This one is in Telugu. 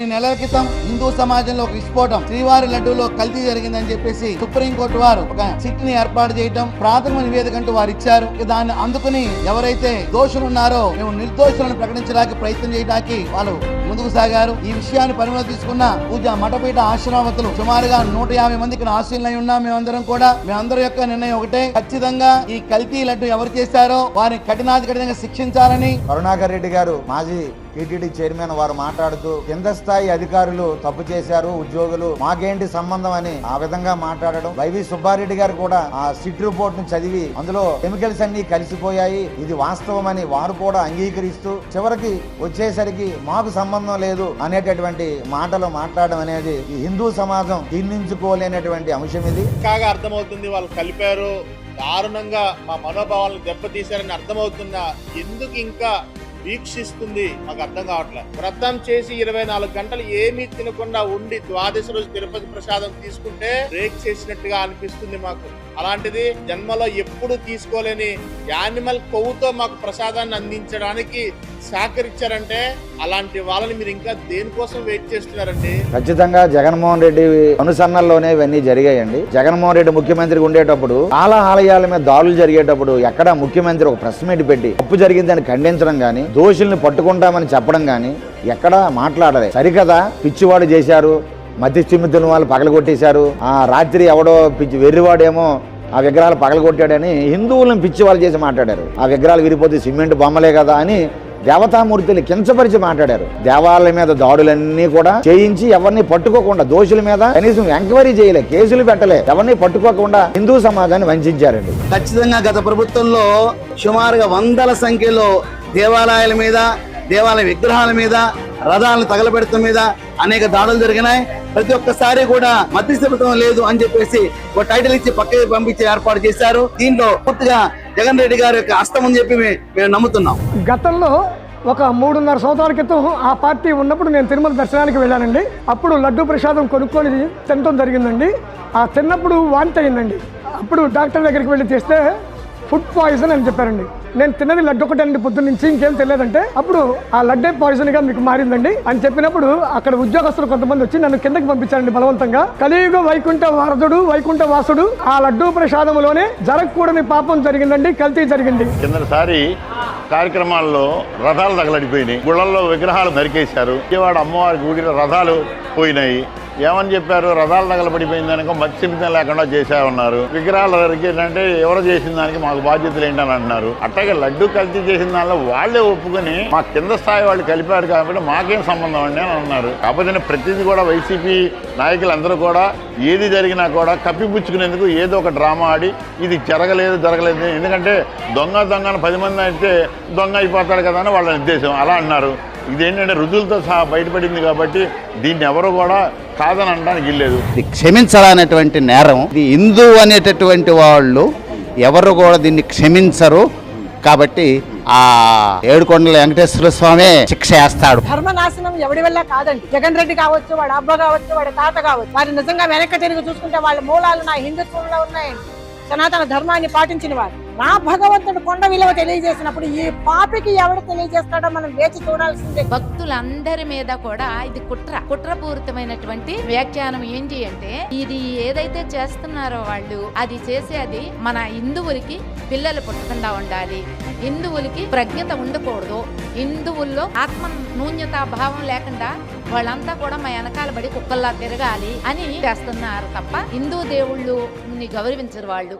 నెలల క్రితం హిందూ సమాజంలో ఒక విస్ఫోటం శ్రీవారి లడ్డూలో కల్తీ జరిగిందని చెప్పేసి సుప్రీంకోర్టు వారు ఒక సిట్ ని ఏర్పాటు చేయడం ప్రాథమిక నివేదిక అంటూ వారు ఇచ్చారు. దాన్ని అందుకుని ఎవరైతే దోషులు ఉన్నారో మేము నిర్దోషులను ప్రకటించడానికి ప్రయత్నం చేయడానికి వాళ్ళు ముందుకు సాగారు. ఈ విషయాన్ని పరిగణలో తీసుకున్న పూజ మఠపీఠ ఆశ్రమవతులు సుమారుగా 150 మందికి ఆశీలై ఉన్నాం. మేమందరం యొక్క నిర్ణయం ఒకటే, ఖచ్చితంగా ఈ కల్తీ లడ్డు ఎవరు చేశారో వారిని కఠినంగా శిక్షించాలని. కరుణాకర్ రెడ్డి గారు మాజీ టీటీడీ చైర్మన్ వారు మాట్లాడుతూ కింద స్థాయి అధికారులు తప్పు చేశారు, ఉద్యోగులు మాకేంటి సంబంధం అని ఆ విధంగా మాట్లాడడం. వైవి సుబ్బారెడ్డి గారు కూడా ఆ సిట్ రిపోర్ట్ ను చదివి అందులో కెమికల్స్ అన్ని కలిసిపోయాయి, ఇది వాస్తవం అని వారు కూడా అంగీకరిస్తూ చివరికి వచ్చేసరికి మాకు సంబంధం లేదు అనేటటువంటి మాటలు మాట్లాడడం అనేది ఈ హిందూ సమాజం జీర్ణించుకోలేనటువంటి అంశం. ఇది కాగా అర్థమవుతుంది, వాళ్ళు కలిపారు, దారుణంగా మా మనోభావాలను దెబ్బతీశారని అర్థమవుతున్నా ఎందుకు ఇంకా వీక్షిస్తుంది మాకు అర్థం కావట్లేదు. వ్రతం చేసి 24 గంటలు ఏమీ తినకుండా ఉండి ద్వాదశి రోజు తిరుపతి ప్రసాదం తీసుకుంటే బ్రేక్ చేసినట్టుగా అనిపిస్తుంది మాకు. అలాంటిది జన్మలో ఎప్పుడు తీసుకోలేని యానిమల్ కొవ్వుతో మాకు ప్రసాదాన్ని అందించడానికి సహకరించారంటే అలాంటి వాళ్ళని మీరు ఇంకా దేనికోసం వెయిట్ చేస్తున్నారండి? ఖచ్చితంగా జగన్మోహన్ రెడ్డి అనుసరణలోనే ఇవన్నీ జరిగాయండి. జగన్మోహన్ రెడ్డి ముఖ్యమంత్రికి ఉండేటప్పుడు చాలా ఆలయాల మీద దాడులు జరిగేటప్పుడు ఎక్కడ ముఖ్యమంత్రి ఒక ప్రెస్ మీట్ పెట్టి తప్పు జరిగిందని ఖండించడం గానీ, దోషుల్ని పట్టుకుంటామని చెప్పడం గానీ ఎక్కడా మాట్లాడలే. సరికదా పిచ్చివాడు చేశారు, మధ్య చిమ్మితున్న వాళ్ళు పగలగొట్టేశారు, ఆ రాత్రి ఎవడో పిచ్చి వెర్రివాడేమో ఆ విగ్రహాలు పగలగొట్టాడని హిందువులను పిచ్చి వాళ్ళు చేసి మాట్లాడారు. ఆ విగ్రహాలు విరిపోతే సిమెంట్ బొమ్మలే కదా అని దేవతామూర్తిని కించపరిచి మాట్లాడారు. దేవాలయం మీద దాడులన్నీ కూడా చేయించి ఎవరిని పట్టుకోకుండా, దోషుల మీద కనీసం ఎంక్వైరీ చేయలే, కేసులు పెట్టలే, ఎవరిని పట్టుకోకుండా హిందూ సమాజాన్ని వంచారండి. ఖచ్చితంగా గత ప్రభుత్వంలో సుమారుగా వందల సంఖ్యలో దేవాలయాల మీద, దేవాలయ విగ్రహాల మీద, రథాలను తగలబెడతం మీద అనేక దాడులు జరిగినాయి. ప్రతి ఒక్కసారి కూడా మధ్యస్థితం లేదు అని చెప్పేసి ఒక టైటిల్ ఇచ్చి పక్కకి పంపించి ఏర్పాటు చేశారు. దీంట్లో పూర్తిగా జగన్ రెడ్డి గారి యొక్క హస్తం అని చెప్పి మేము నమ్ముతున్నాం. గతంలో ఒక 3.5 సంవత్సరాల క్రితం ఆ పార్టీ ఉన్నప్పుడు నేను తిరుమల దర్శనానికి వెళ్ళానండి. అప్పుడు లడ్డూ ప్రసాదం కొనుక్కొని తినడం జరిగిందండి. ఆ తిన్నప్పుడు వాంతి అయిందండి. అప్పుడు డాక్టర్ దగ్గరికి వెళ్ళి చేస్తే ఫుడ్ పాయిజన్ అని చెప్పారండి. నేను తిన్నది లడ్డు ఒకటండి పొద్దున్న నుంచి, ఇంకేం తెలియదంటే అప్పుడు ఆ లడ్డే పాయిజన్ గా మీకు మారిందండి అని చెప్పినప్పుడు అక్కడ ఉద్యోగస్తులు కొంతమంది వచ్చి నన్ను కిందకి పంపించారండి బలవంతంగా. కలియుగ వైకుంఠ వారధుడు, వైకుంఠ వాసుడు ఆ లడ్డూ ప్రసాదంలోనే జరగకూడని పాపం జరిగిందండి, కల్తీ జరిగింది. కిందసారి కార్యక్రమాల్లో రథాలు తగలడిపోయినాయి, గుళ్ళల్లో విగ్రహాలు నరికేశారు, విజయవాడ అమ్మవారి గుడిలో రథాలు పోయినాయి. ఏమని చెప్పారు? రథాలు తగలబడిపోయింది అనుకో మత్స్యమితం లేకుండా చేశామన్నారు. విగ్రహాలు నరికేటంటే ఎవరు చేసిన దానికి మాకు బాధ్యతలు ఏంటని అంటున్నారు. అట్లాగే లడ్డు కల్తీ చేసిన దానిలో వాళ్లే ఒప్పుకొని మా కింద స్థాయి వాళ్ళు కలిపారు కాబట్టి మాకేం సంబంధం అండి అని అన్నారు. కాకపోతే ప్రతిదీ కూడా వైసీపీ నాయకులందరూ కూడా ఏది జరిగినా కూడా కప్పిపుచ్చుకునేందుకు ఏదో ఒక డ్రామా ఆడి ఇది జరగలేదు ఎందుకంటే దొంగని 10 మంది అయితే దొంగ అయిపోతాడు కదా అని వాళ్ళ ఉద్దేశం. అలా అన్నారు. ఇదేంటంటే రుజువులతో సహా బయటపడింది కాబట్టి దీన్ని ఎవరు కూడా కాదని అనడానికి లేదు. క్షమించాలనేటువంటి నేరం ఇది. హిందూ అనేటటువంటి వాళ్ళు ఎవరు కూడా దీన్ని క్షమించరు. కాబట్టి ఆ ఏడుకొండల వెంకటేశ్వర స్వామి శిక్ష వేస్తాడు. ధర్మనాశనం ఎవడి వల్ల కాదండి. జగన్ రెడ్డి కావచ్చు, వాడి అబ్బ కావచ్చు, వాడి తాత కావచ్చు, వారు నిజంగా వెనక్కి తిరిగి చూసుకుంటే వాళ్ళ మూలాలు నా హిందుత్వంలో ఉన్నాయండి. సనాతన ధర్మాన్ని పాటించిన వారు. నా భగవంతుడు కొండ విలువ తెలియజేసినప్పుడు ఈ పాపికి ఎవడు తెలియజేస్తాడో మనం వేచి చూడాల్సిందే. భక్తులందరి మీద కూడా ఇది కుట్రపూరితమైనటువంటి వ్యాఖ్యానం ఏంటి అంటే, ఇది ఏదైతే చేస్తున్నారో వాళ్ళు అది చేసేది మన హిందువులకి పిల్లలు పుట్టకుండా ఉండాలి, హిందువులకి ప్రజ్ఞత ఉండకూడదు, హిందువుల్లో ఆత్మ నూన్యతా భావం లేకుండా వాళ్ళంతా కూడా మా వెనకాల పడి కుక్కల్లా తిరగాలి అని చేస్తున్నారు తప్ప హిందూ దేవుళ్ళు గౌరవించరు వాళ్ళు.